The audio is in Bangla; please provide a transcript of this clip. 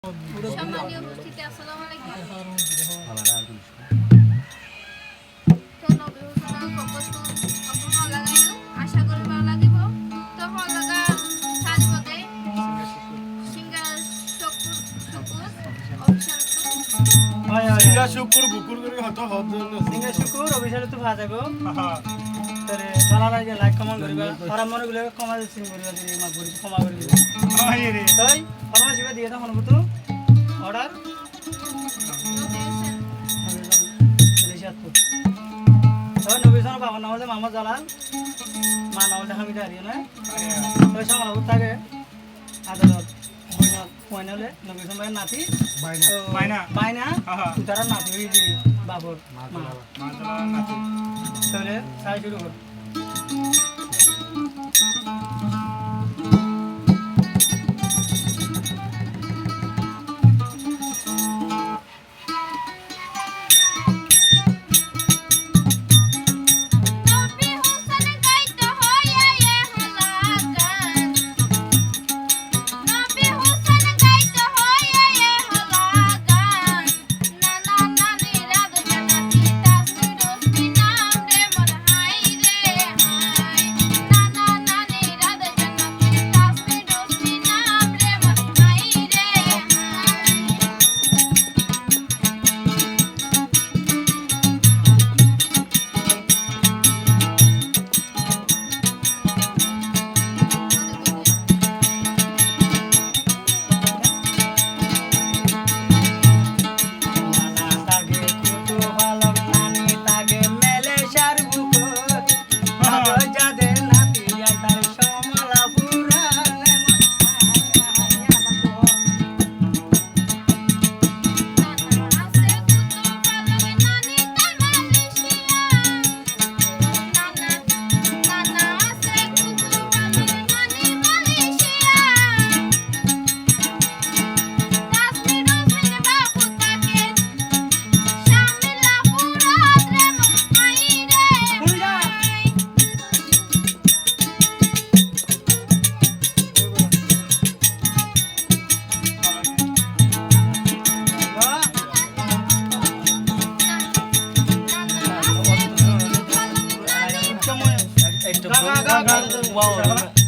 সম্মানীয় উপস্থিতি, আসসালামু আলাইকুম। তো নবী হোসেন ফোকাস আপনারা লাগাইলো আশা করি ভালো লাগিব। তো হল লাগা সাজবতে সিঙ্গার শুকুর অফিশিয়াল সিঙ্গা শুকুর বুকুর করে হতো হদ সিঙ্গা শুকুর অফিশিয়াল তো ভাজা গো তরে ভালো লাগে লাইক কমেন্ট করিবা আর মনে গুলো কমা দিছি করিবা দিই মা করি ক্ষমা করে দিবা আই রে তাই ফরমাশিবা দিয়ে দাও হনবো তো অর্ডার নবী হোসেন নবী হোসেন বাবা নাম হচ্ছে মোহাম্মদ জালাল, মা নাম হচ্ছে হামিদা আরিয়া না ওই সময় থাকে আদালত পয়নালে নবী হোসেন ভাইয়ের নাতি বাইনা তারা নাতি হয়ে দিবি বাবর মা তাহলে সাই শুরু কর। Wow.